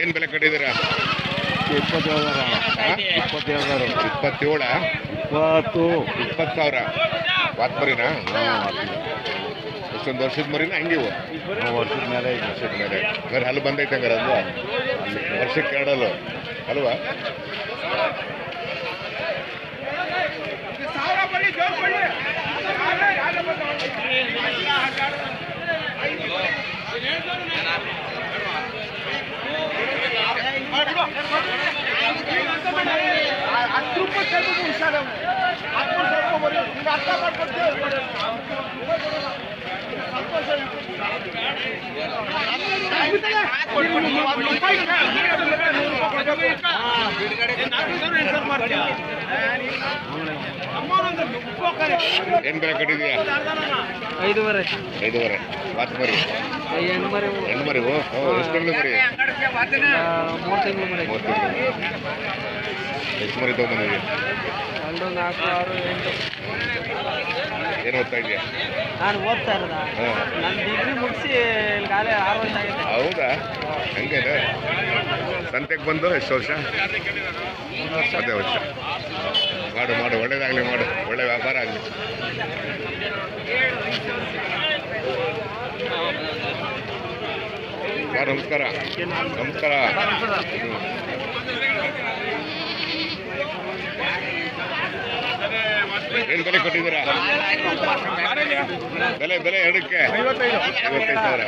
ಏನು ಬೆಲೆ ಕಟ್ಟಿದ್ದೀರಾ? 27,000. 27 20,000 ವಾತ್ ಮರಿನಾ? ಎಷ್ಟೊಂದು ವರ್ಷದ ಮರಿನಾ ಹಂಗಿವು? ವರ್ಷದ ಮೇಲೆ ಬೇರೆ ಹಲ್ಲು ಬಂದೈತೆ ಹಂಗಾರೆ ಅಲ್ವಾ? ವರ್ಷಕ್ಕೆ ಎರಡಲ್ಲು ಅಲ್ವಾ? ಏನು ಬೆಲೆ ಕಟ್ಟಿದೀಯಾ? 5,500 ವಾತ್ ಮರಿ ಹೆಣ್ಣು ಮರಿ. ಎಷ್ಟು ತಿಂಗಳು ಮರಿ? 3 ತಿಂಗಳು ಮರಿ. ಎಷ್ಟು ಮರಿ ತೊಗೊಂಬಂದಿದ್ದೀವಿ? 2, 4, 6, 8. ಏನು ಓದ್ತಾ ಇದೆಯಾ? ನಾನು ಓದ್ತಾ ಇರೋದ. ನಾನು ಡಿಗ್ರಿ ಮುಗಿಸಿ ಈಗಾಗಲೇ 6 ವರ್ಷ ಆಗಿದೆ. ಹೌದಾ? ಹಂಗೇನು? ಸಂತೆಗೆ ಬಂದು ಎಷ್ಟು ವರ್ಷ? ಅದೇ ವರ್ಷ. ಮಾಡು ಒಳ್ಳೇದಾಗಲಿ, ಮಾಡು ಒಳ್ಳೆ ವ್ಯಾಪಾರ ಆಗಲಿ. ನಮಸ್ಕಾರ. ಏನು ಬೆಲೆ ಕೊಟ್ಟಿದ್ದೀರಾ? ಬೆಲೆ ಎರಡಕ್ಕೆ 55,000.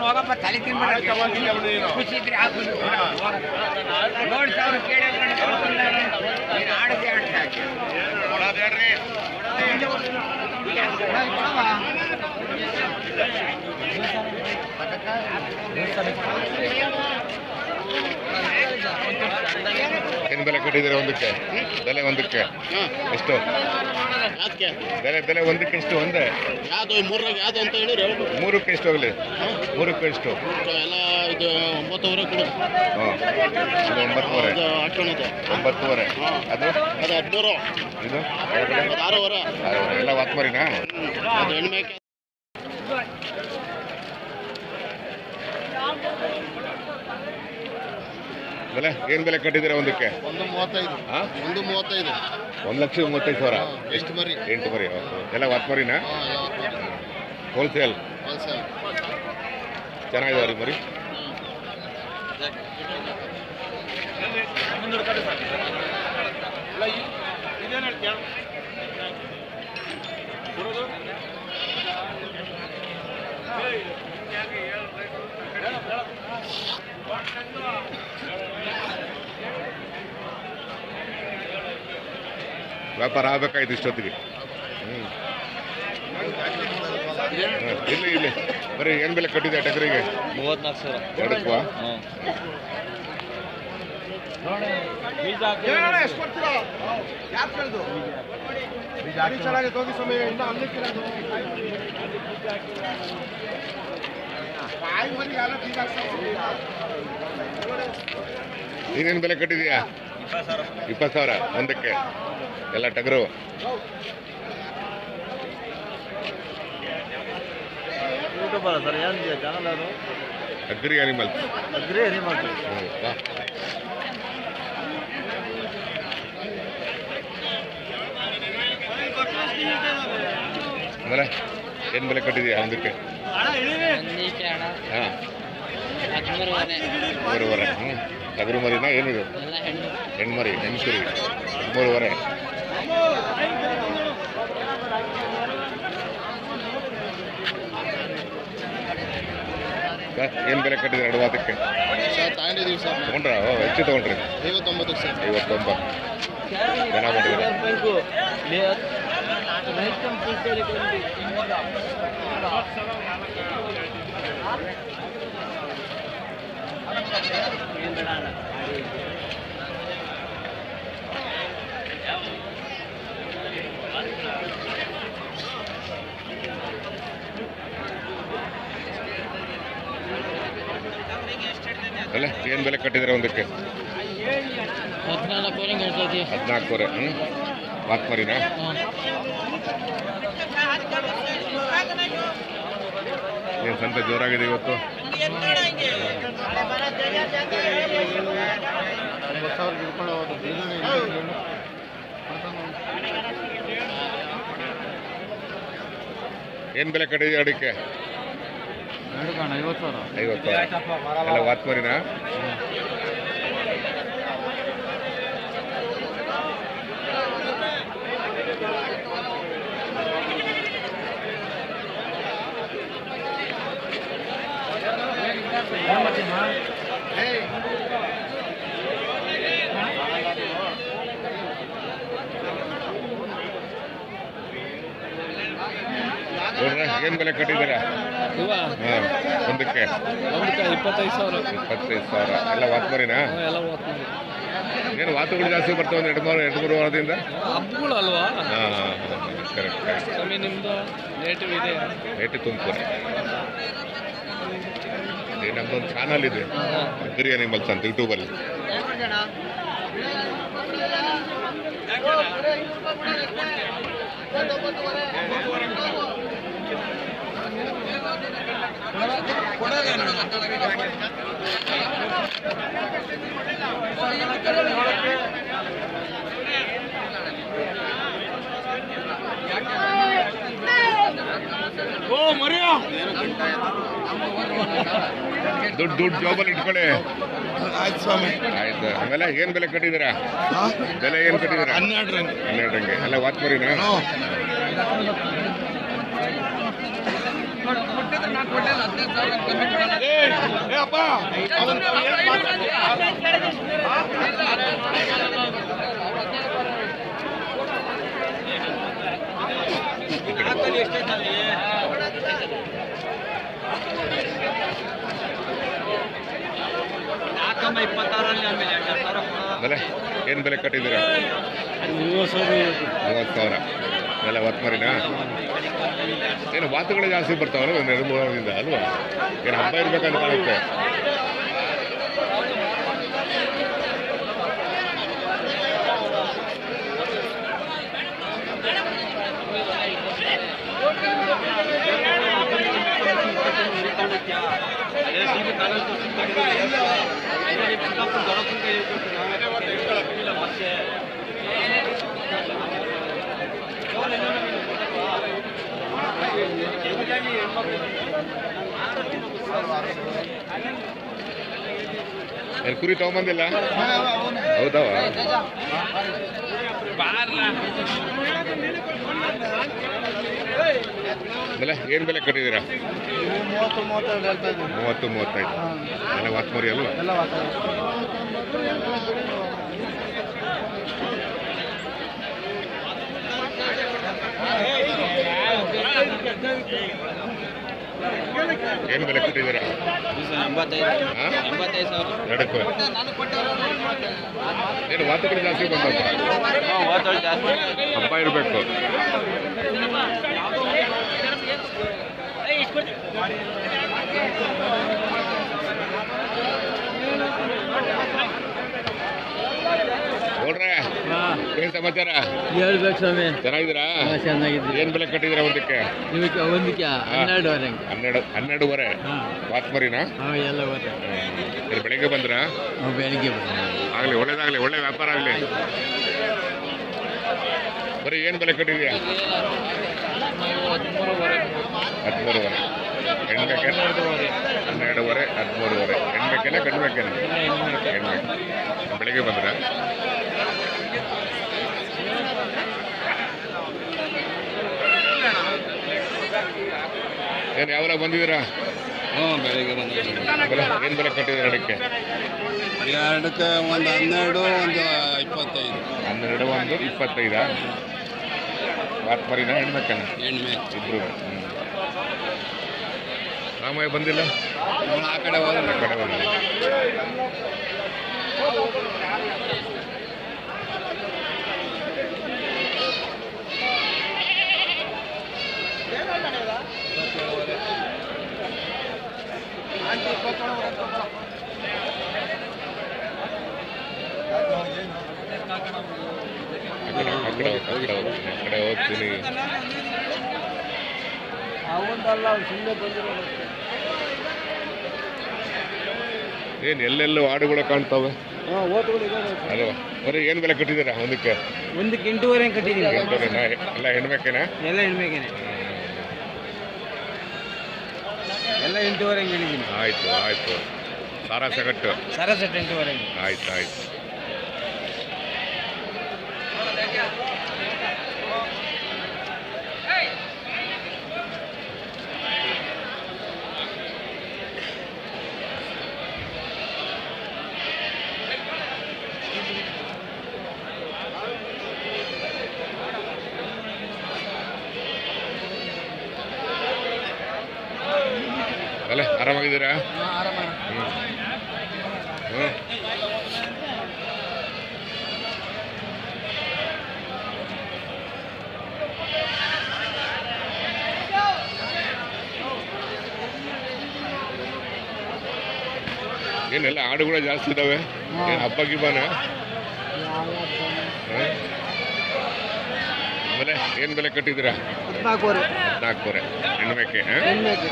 ಹೋಗಪ್ಪ ತಲೆ ತಿನ್ಬಿಡ ಖುಷಿ ಇದ್ರೆ ನೋಡಿ ಸಾವಿರ ಕೇಳಿ ಆಡದೆ ಏನು ಬೆಲೆ ಕೊಟ್ಟಿದ್ದೀರಾ ಒಂದಕ್ಕೆ? ಬೆಲೆ ಒಂದಕ್ಕೆ ಎಷ್ಟು? ಬೆಲೆ ಒಂದಕ್ಕೆ ಎಷ್ಟು? ಒಂದೇ ಯಾವ್ದು 3 ಯಾವ್ದು ಅಂತ ಹೇಳಿರಿ? 3ಕ್ಕೆ ಎಷ್ಟು ಹೋಗಲಿ? 3ಕ್ಕೆ ಎಷ್ಟು? ಎಲ್ಲ ಇದು 9,000 ಕೊಡು. ಹಾಂ, ಅದು 9,000. 9,000. ಅದು 13. ಇದು 6,000. ಎಲ್ಲ ವಾತ್ ಮರಿನಾ? ಅದು ಹೆಣ್ಮೇಕೆ. ಬೆಲೆ ಏನು ಬೆಲೆ ಕಟ್ಟಿದ್ದೀರಾ ಒಂದಕ್ಕೆ? 1,35. ಹಾಂ, 1,35. 1,35,000. ಎಷ್ಟು ಮರಿ? 8 ಮರಿ. ಎಲ್ಲ ವಾತ್ ಮರಿನಾ? ಹೋಲ್ಸೇಲ್. ಚೆನ್ನಾಗಿದಾವೆ ರೀ ಮರಿ. ವ್ಯಾಪಾರ ಆಗಬೇಕಾಯ್ತು ಇಷ್ಟೊತ್ತಿಗೆ. ಇಲ್ಲಿ ಬರೀ ಏನು ಬೆಲೆ ಕಟ್ಟಿದೆ ಟಗರಿಗೆ? 34,000. ಎರಡಕ್ಕೂ? ನೀನೇನು ಬೆಲೆ ಕಟ್ಟಿದೀಯಾ? 20,000 ಒಂದಕ್ಕೆ. ಎಲ್ಲ ಟಗರು. ಸರ್ ಏನು ಚಾನಲ್ ಅದು? Agri animals. ಅಂದರೆ ಏನು ಬೆಲೆ ಕಟ್ಟಿದೀಯಾ ಒಂದಕ್ಕೆ? ಹಾಂ, 3,500. ಟಗರು ಮರಿನಾ ಏನಿದು? ಹೆಣ್ಮರಿ, ಹೆಣ್ಕುರಿ. 3,500. ಏನು ಬೆಲೆ ಕಟ್ಟಿದ್ರಿ ಎರಡು ವಾತಕ್ಕೆ? ತಗೊಂಡಿದ್ದೀವಿ ಸರ್. ತೊಗೊಂಡ್ರ? ಹೆಚ್ಚು ತೊಗೊಂಡ್ರಿ? 59 ಸರ್. 59 ಜನ ಕೊಟ್ಟಿದ್ದೀರ? ಅಲ್ಲ ಏನು ಬೆಲೆ ಕಟ್ಟಿದ್ದೀರಾ ಒಂದಕ್ಕೆ? 14 ಹ್ಞೂ ವಾತ್ಮರಿನಾ ಏನು ಸಂತೆ ಜೋರಾಗಿದೆ ಇವತ್ತು ಏನು ಬೆಲೆ ಕಟ್ಟಿದೆ ಅಡಿಕೆ 50 ಎಲ್ಲ ವಾತ್ಮರಿನಾ ಏನು ಬೆಲೆ ಕಟ್ಟಿದ್ದೀರಾ ಹಾಂ ಒಂದಕ್ಕೆ 25,000 ಎಲ್ಲ ವಾತ್ಮರಿನಾ ಏನು ವಾತುಗಳು ಜಾಸ್ತಿ ಬರ್ತಾವೆ ಒಂದು 2-3 ವಾರದಿಂದ ಹಬ್ಬಗಳು ಅಲ್ವಾ ಹಾಂ ಕರೆಕ್ಟ್ ನಿಮ್ದು ನೇಟಿವ್ ಇದೆ ನೇಟಿವ್ ತುಮಕೂರು ನಮ್ದೊಂದು ಚಾನಲ್ ಇದೆ ಅಗ್ರಿ ಅನಿಮಲ್ಸ್ ಅಂತ ಯೂಟ್ಯೂಬಲ್ಲಿ ದುಡ್ಡು ಜಾಬಲ್ಲಿ ಇಟ್ಕೊಳ್ಳಿ ಆಯ್ತು ಸ್ವಾಮಿ ಆಯ್ತು ಆಮೇಲೆ ಏನು ಬೆಲೆ ಕಟ್ಟಿದ್ದೀರಾ ಬೆಲೆ ಏನು ಕಟ್ಟಿದ್ದೀರಾ 12 ಎಲ್ಲ ವಾತ್ಮರಿನಾ ಬೆಲೆ ಏನು ಬೆಲೆ ಕಟ್ಟಿದ್ದೀರಾ 30,000 ಎಲ್ಲ ವಾತ್ಮರಿನಾ ಏನು ವಾತುಗಳು ಜಾಸ್ತಿ ಬರ್ತಾವಲ್ಲ ಒಂದು 2-3 ವಾರದಿಂದ ಅಲ್ವಾ ಏನು ಹಬ್ಬ ಇರ್ಬೇಕಂತ ಕಾಣುತ್ತೆ ಏನು ಕುರಿ ತಗೊಂಬಂದಿಲ್ಲ ಹೌದವ ಬೆಲೆ ಏನು ಬೆಲೆ ಕಟ್ಟಿದ್ದೀರಾ 30-35 ಎಲ್ಲ ವಾತ್ಮರಿ ಅಲ್ವಾ ಏನು ಬೆಲೆ ಕಟ್ಟಿದ್ದೀರಾ 85,000 ಎರಡಕ್ಕೂ ಏನು ವಾತುಗಳು ಜಾಸ್ತಿ ಬಂದಪ್ಪ ಹಬ್ಬ ಇರಬೇಕು ನೋಡ್ರೆ ಏನ್ ಸಮಾಚಾರ ಹೇಳ್ಬೇಕು ಸ್ವಾಮಿ ಚೆನ್ನಾಗಿದ್ದೀರಾ ಚೆನ್ನಾಗಿದ್ದೀವಿ ಏನ್ ಬೆಲೆ ಕಟ್ಟಿದ್ದೀರಾ ಒಂದಕ್ಕೆ ಒಂದಕ್ಕೆ 12.5 ವಾತ್ಮರಿನಾ ಎಲ್ಲ ಬೆಳಿಗ್ಗೆ ಬಂದ್ರಾ ಬೆಳಿಗ್ಗೆ ಆಗ್ಲಿ ಒಳ್ಳೇದಾಗ್ಲಿ ಒಳ್ಳೆ ವ್ಯಾಪಾರ ಆಗ್ಲಿ ಬರೀ ಏನ್ ಬೆಲೆ ಕಟ್ಟಿದ್ಯಾ 13.5 ಹೆಣ್ಬೇಕೆ 12.5 13.5 ಹೆಣ್ಬೇಕೇನ ಗಂಡ್ಬೇಕೇನ ಹೆಣ್ಬೇಕು ಬೆಳಿಗ್ಗೆ ಬಂದ್ರ ಏನು ಯಾವಾಗ ಬಂದಿದ್ದೀರಾ ಬೆಳಿಗ್ಗೆ ಏನು ಬೆಲೆ ಕಟ್ಟಿದ್ದೀರಾ ಅಡಕ್ಕೆ ಎರಡಕ್ಕೆ ಒಂದು 12 ಒಂದು 25 12 ಒಂದು 25 ವಾತ್ಮರಿನ ಹೆಣ್ಬೇಕಲ್ಲ ಹೆಣ್ಮೇಲೆ ಇಬ್ರು ರಾಮಯ್ಯ ಬಂದಿಲ್ಲ ಆ ಕಡೆ ಹೋದ್ರೆ ಆ ಕಡೆ ಬಂದಿಲ್ಲ ಆಂಟಿ ಆ ಕಡೆ ಹೋಗ್ತೀನಿ. ಅವೊಂದಲ್ಲ ಸುಮ್ಮನೆ ಬಂದಿರೋದು. ಏನು ಎಲ್ಲೆಲ್ಲೂ ಆಡುಗಳು ಕಾಣ್ತಾವೆ ಹಾಂ ಓದ್ಗಳು ಅಲ್ವಾ? ಬರೀ ಏನು ಬೆಲೆ ಕಟ್ಟಿದ್ದೀರಾ ಒಂದಕ್ಕೆ? ಒಂದಕ್ಕೆ 8.5 ಕಟ್ಟಿದ್ದೀವಿ. ಎಲ್ಲ ಹೆಣ್ಬೇಕೇನಾ? ಎಲ್ಲ ಹೆಣ್ಬೇಕೇನೆ, ಎಲ್ಲ 8.5 ಹೇಳಿದ್ದೀನಿ. ಆಯ್ತು ಆಯ್ತು. ಸಾರಾ ಸಗಟ್ಟು ಸರಸೆಟ್ 8.5. ಆಯ್ತು ಆಯ್ತು. ಅಲ್ಲ ಆರಾಮಾಗಿದ್ದೀರಾ? ಹ್ಞೂ ಹ್ಞೂ. ಏನೆಲ್ಲ ಆಡುಗಳು ಜಾಸ್ತಿ ಇದ್ದಾವೆ. ಏನು ಹಬ್ಬ ಗಿಬ್ಬನ? ಬೆಲೆ ಏನು ಬೆಲೆ ಕಟ್ಟಿದ್ದೀರಾ? 14 ಹೆಣ್ಮೇಕೆ. ಹೆಣ್ಮೇಕೆ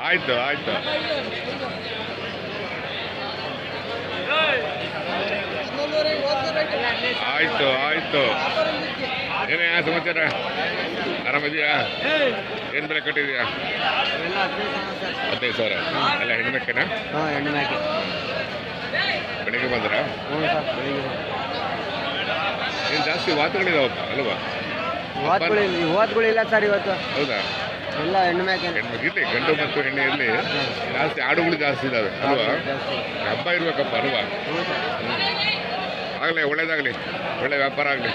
ಆಯ್ತು ಆಯ್ತು. ಆಯ್ತು ಆಯ್ತು. ಏನೇ ಸಮಾಚಾರ? ಆರಾಮಿದೆಯಾ? ಏನು ಬೆಲೆ ಕಟ್ಟಿದೆಯಾ? 15,000. ಎಲ್ಲ ಹೆಣ್ಮೇಕೆನಾ? ಹಾಂ ಹೆಣ್ಮೇಕೆ. ಬೆಳಿಗ್ಗೆ ಬಂದ್ರ? ಹ್ಞೂ ಸರ್ ಬೆಳಿಗ್ಗೆ. ಏನು ಜಾಸ್ತಿ ವಾತುಗಳಿದಾವಪ್ಪ ಅಲ್ವಾ? ಓದ್ಗಳಿಲ್ಲ ಸರ್ ಇವತ್ತು. ಹೌದಾ? ಎಲ್ಲ ಹೆಣ್ಮೇಕೆ. ಹೆಣ್ಮಕ್ಳು ಇರಲಿ, ಗಂಡು ಮತ್ತು ಹೆಣ್ಣೆಯಲ್ಲಿ ಜಾಸ್ತಿ ಆಡುಗಳು ಜಾಸ್ತಿ ಇದ್ದಾವೆ ಅಲ್ವಾ? ಹಬ್ಬ ಇರ್ಬೇಕಪ್ಪ ಅಲ್ವಾ? ಆಗಲಿ, ಒಳ್ಳೇದಾಗಲಿ, ಒಳ್ಳೆ ವ್ಯಾಪಾರ ಆಗಲಿ.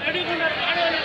Ready,